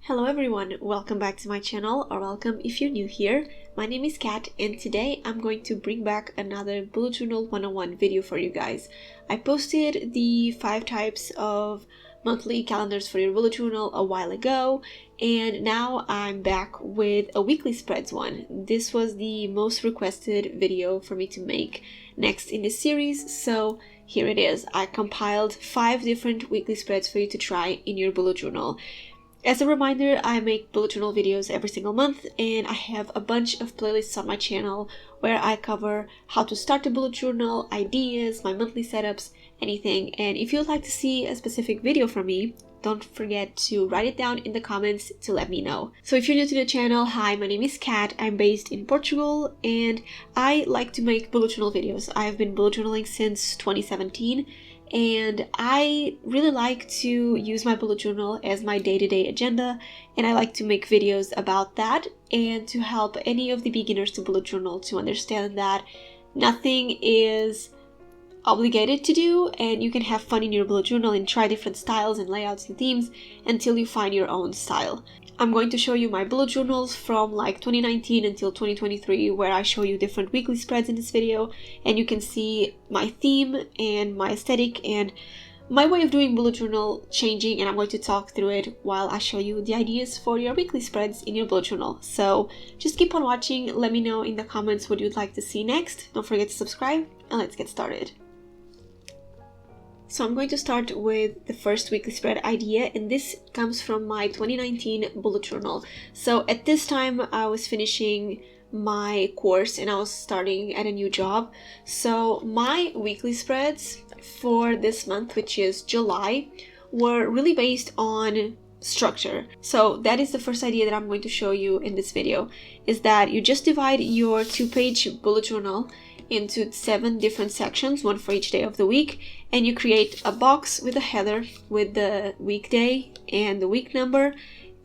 Hello everyone, welcome back to my channel, or welcome if you're new here. My name is Kat and today I'm going to bring back another bullet journal 101 video for you guys. I posted the 5 types of monthly calendars for your bullet journal a while ago, and now I'm back with a weekly spreads one. This was the most requested video for me to make next in this series, so here it is. I compiled 5 different weekly spreads for you to try in your bullet journal. As a reminder, I make bullet journal videos every single month, and I have a bunch of playlists on my channel where I cover how to start a bullet journal, ideas, my monthly setups, anything. And if you'd like to see a specific video from me, don't forget to write it down in the comments to let me know. So if you're new to the channel, hi, my name is Kat, I'm based in Portugal, and I like to make bullet journal videos. I've been bullet journaling since 2017. And I really like to use my bullet journal as my day-to-day agenda, and I like to make videos about that and to help any of the beginners to bullet journal to understand that nothing is obligated to do, and you can have fun in your bullet journal and try different styles and layouts and themes until you find your own style. I'm going to show you my bullet journals from like 2019 until 2023, where I show you different weekly spreads in this video, and you can see my theme and my aesthetic and my way of doing bullet journal changing, and I'm going to talk through it while I show you the ideas for your weekly spreads in your bullet journal. So just keep on watching, let me know in the comments what you'd like to see next, don't forget to subscribe, and let's get started. So I'm going to start with the first weekly spread idea, and this comes from my 2019 bullet journal. So at this time I was finishing my course and I was starting at a new job. So my weekly spreads for this month, which is July, were really based on structure. So that is the first idea that I'm going to show you in this video, is that you just divide your 2-page bullet journal into 7 different sections, one for each day of the week, and you create a box with a header with the weekday and the week number,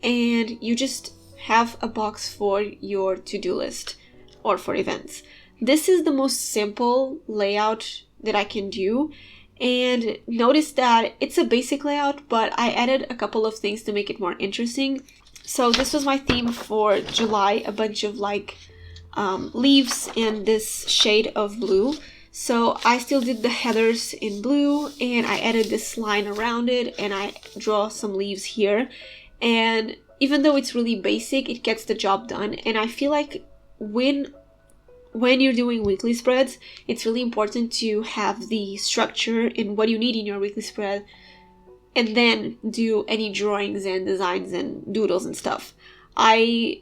and you just have a box for your to-do list or for events. This is the most simple layout that I can do, and notice that it's a basic layout, but I added a couple of things to make it more interesting. So this was my theme for July, a bunch of like leaves in this shade of blue. So I still did the headers in blue, and I added this line around it, and I draw some leaves here. And even though it's really basic, it gets the job done. And I feel like when you're doing weekly spreads, it's really important to have the structure and what you need in your weekly spread, and then do any drawings and designs and doodles and stuff. I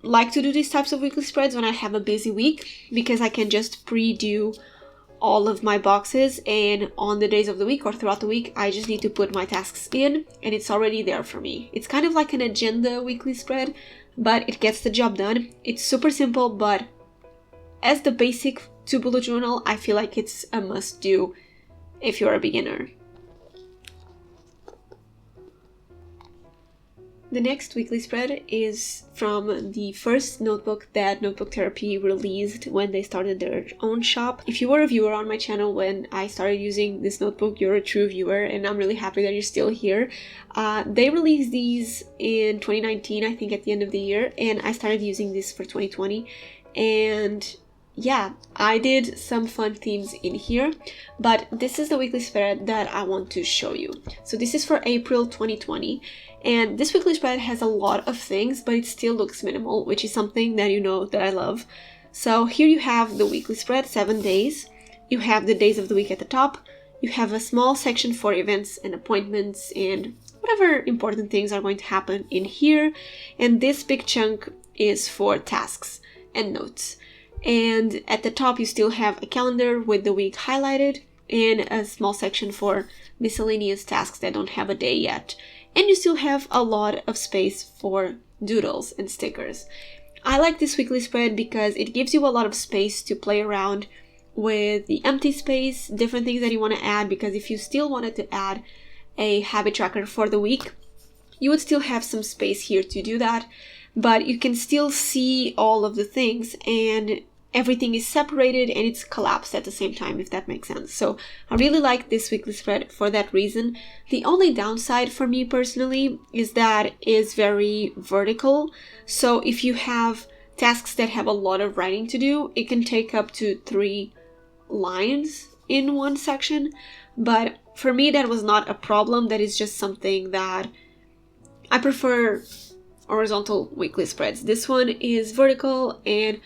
like to do these types of weekly spreads when I have a busy week, because I can just pre-do all of my boxes, and on the days of the week or throughout the week I just need to put my tasks in and it's already there for me. It's kind of like an agenda weekly spread, but it gets the job done. It's super simple, but as the basic to bullet journal, I feel like it's a must do if you're a beginner. The next weekly spread is from the first notebook that Notebook Therapy released when they started their own shop. If you were a viewer on my channel when I started using this notebook, you're a true viewer, and I'm really happy that you're still here. They released these in 2019, I think at the end of the year, and I started using this for 2020. And yeah, I did some fun themes in here, but this is the weekly spread that I want to show you. So this is for April 2020, and this weekly spread has a lot of things, but it still looks minimal, which is something that you know that I love. So here you have the weekly spread, 7 days. You have the days of the week at the top. You have a small section for events and appointments and whatever important things are going to happen in here. And this big chunk is for tasks and notes. And at the top you still have a calendar with the week highlighted and a small section for miscellaneous tasks that don't have a day yet. And you still have a lot of space for doodles and stickers. I like this weekly spread because it gives you a lot of space to play around with the empty space, different things that you want to add, because if you still wanted to add a habit tracker for the week, you would still have some space here to do that, but you can still see all of the things, and everything is separated and it's collapsed at the same time, if that makes sense. So I really like this weekly spread for that reason. The only downside for me personally is that it is very vertical. So if you have tasks that have a lot of writing to do, it can take up to 3 lines in one section. But for me, that was not a problem. That is just something that I prefer horizontal weekly spreads. This one is vertical, and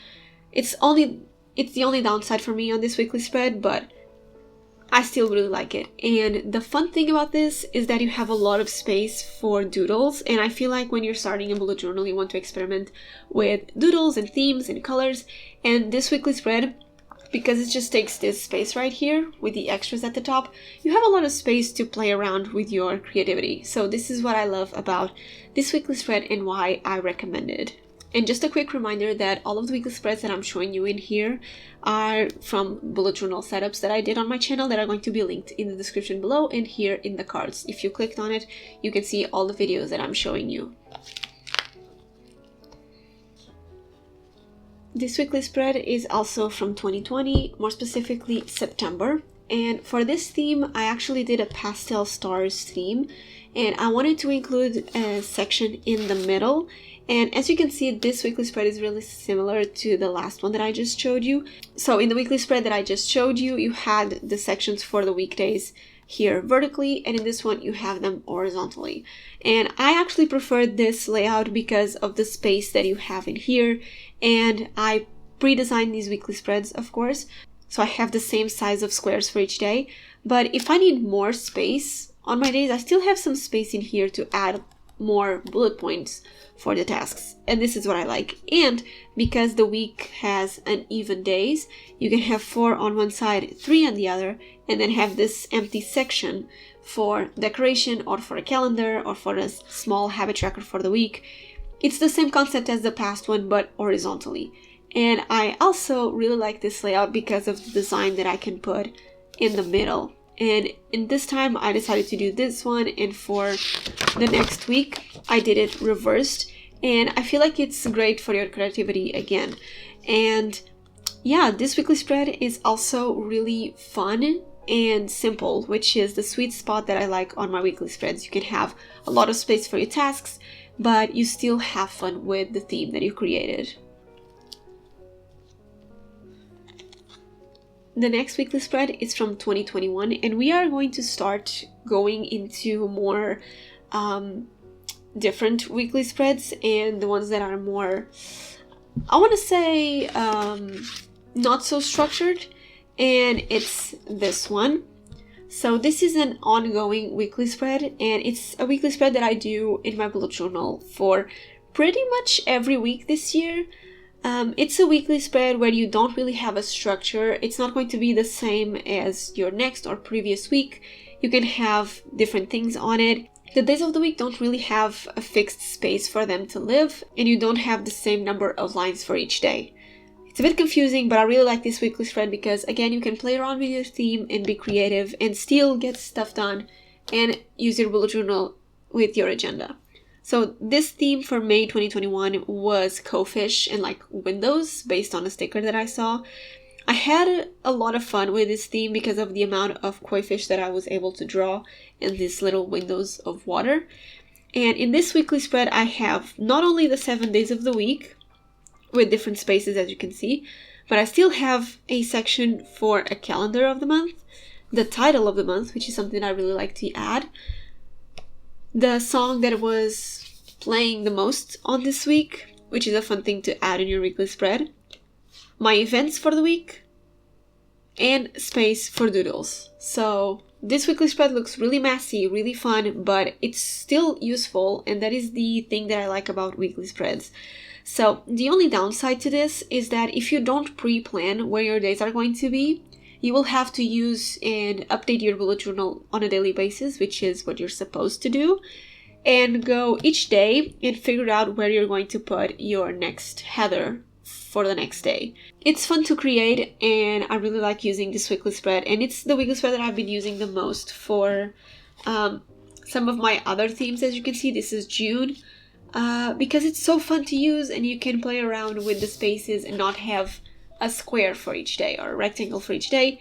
it's the only downside for me on this weekly spread, but I still really like it. And the fun thing about this is that you have a lot of space for doodles, and I feel like when you're starting a bullet journal, you want to experiment with doodles and themes and colors. And this weekly spread, because it just takes this space right here with the extras at the top, you have a lot of space to play around with your creativity. So this is what I love about this weekly spread and why I recommend it. And just a quick reminder that all of the weekly spreads that I'm showing you in here are from bullet journal setups that I did on my channel that are going to be linked in the description below and here in the cards. If you clicked on it, you can see all the videos that I'm showing you. This weekly spread is also from 2020, more specifically September. And for this theme, I actually did a pastel stars theme, and I wanted to include a section in the middle. And as you can see, this weekly spread is really similar to the last one that I just showed you. So in the weekly spread that I just showed you, you had the sections for the weekdays here vertically, and in this one you have them horizontally. And I actually preferred this layout because of the space that you have in here, and I pre-designed these weekly spreads, of course, so I have the same size of squares for each day. But if I need more space on my days, I still have some space in here to add more bullet points for the tasks, and this is what I like. And because the week has uneven days, you can have 4 on one side, 3 on the other, and then have this empty section for decoration or for a calendar or for a small habit tracker for the week. It's the same concept as the past one, but horizontally. And I also really like this layout because of the design that I can put in the middle. And in this time I decided to do this one, and for the next week I did it reversed, and I feel like it's great for your creativity again. And yeah, this weekly spread is also really fun and simple, which is the sweet spot that I like on my weekly spreads. You can have a lot of space for your tasks, but you still have fun with the theme that you created. The next weekly spread is from 2021, and we are going to start going into more different weekly spreads, and the ones that are more, I want to say, not so structured, and it's this one. So this is an ongoing weekly spread, and it's a weekly spread that I do in my bullet journal for pretty much every week this year. It's a weekly spread where you don't really have a structure. It's not going to be the same as your next or previous week. You can have different things on it. The days of the week don't really have a fixed space for them to live, and you don't have the same number of lines for each day. It's a bit confusing, but I really like this weekly spread because, again, you can play around with your theme and be creative and still get stuff done and use your bullet journal with your agenda. So this theme for May 2021 was Cofish and like windows based on a sticker that I saw. I had a lot of fun with this theme because of the amount of koi fish that I was able to draw in these little windows of water. And in this weekly spread, I have not only the 7 days of the week with different spaces, as you can see, but I still have a section for a calendar of the month, the title of the month, which is something I really like to add, the song that was playing the most on this week, which is a fun thing to add in your weekly spread, my events for the week, and space for doodles. So this weekly spread looks really messy, really fun, but it's still useful, and that is the thing that I like about weekly spreads. So the only downside to this is that if you don't pre-plan where your days are going to be, you will have to use and update your bullet journal on a daily basis, which is what you're supposed to do, and go each day and figure out where you're going to put your next header for the next day. It's fun to create, and I really like using this weekly spread, and it's the weekly spread that I've been using the most for some of my other themes. As you can see, this is June, because it's so fun to use and you can play around with the spaces and not have a square for each day or a rectangle for each day,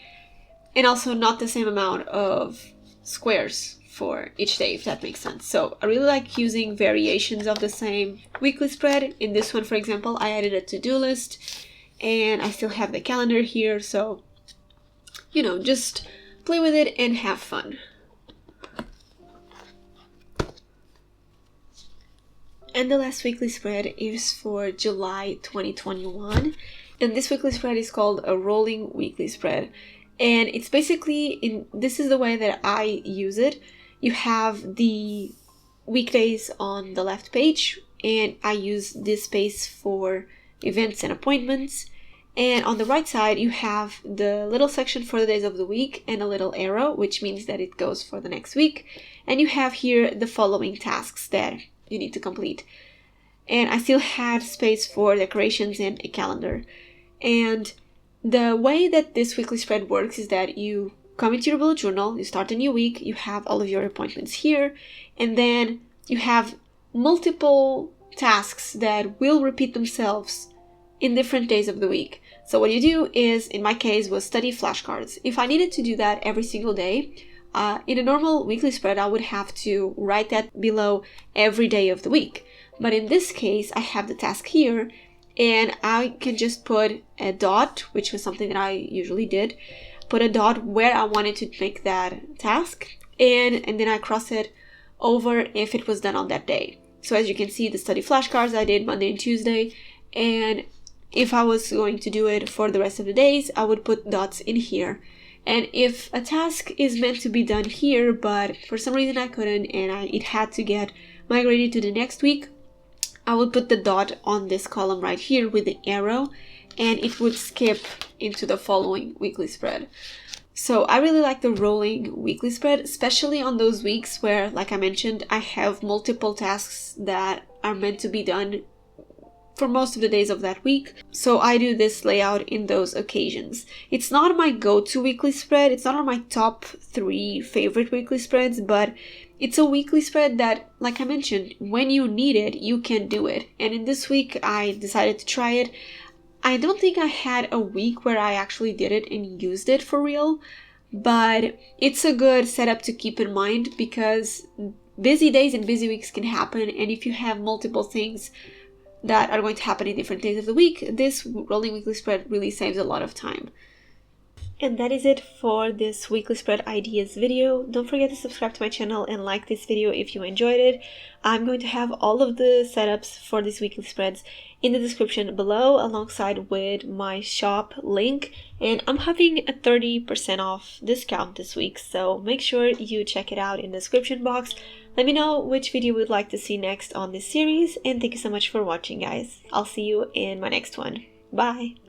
and also not the same amount of squares for each day, if that makes sense. So I really like using variations of the same weekly spread. In this one, for example, I added a to-do list, and I still have the calendar here, so you know, just play with it and have fun. And the last weekly spread is for July 2021, and this weekly spread is called a rolling weekly spread. And it's basically, this is the way that I use it. You have the weekdays on the left page, and I use this space for events and appointments. And on the right side, you have the little section for the days of the week and a little arrow, which means that it goes for the next week. And you have here the following tasks that you need to complete. And I still had space for decorations and a calendar. And the way that this weekly spread works is that you come into your bullet journal, you start a new week, you have all of your appointments here, and then you have multiple tasks that will repeat themselves in different days of the week. So what you do is, in my case, was study flashcards. If I needed to do that every single day, in a normal weekly spread, I would have to write that below every day of the week. But in this case, I have the task here, and I can just put a dot, which was something that I usually did, put a dot where I wanted to make that task, and then I cross it over if it was done on that day. So as you can see, the study flashcards I did Monday and Tuesday, and if I was going to do it for the rest of the days, I would put dots in here. And if a task is meant to be done here, but for some reason I couldn't, and it had to get migrated to the next week, I would put the dot on this column right here with the arrow, and it would skip into the following weekly spread. So I really like the rolling weekly spread, especially on those weeks where, like I mentioned, I have multiple tasks that are meant to be done for most of the days of that week. So I do this layout in those occasions. It's not my go-to weekly spread. It's not on my top 3 favorite weekly spreads, but it's a weekly spread that, like I mentioned, when you need it, you can do it. And in this week, I decided to try it. I don't think I had a week where I actually did it and used it for real, but it's a good setup to keep in mind because busy days and busy weeks can happen. And if you have multiple things that are going to happen in different days of the week, this rolling weekly spread really saves a lot of time. And that is it for this weekly spread ideas video. Don't forget to subscribe to my channel and like this video if you enjoyed it. I'm going to have all of the setups for these weekly spreads in the description below, alongside with my shop link. And I'm having a 30% off discount this week, so make sure you check it out in the description box. Let me know which video you would like to see next on this series, and thank you so much for watching, guys. I'll see you in my next one. Bye!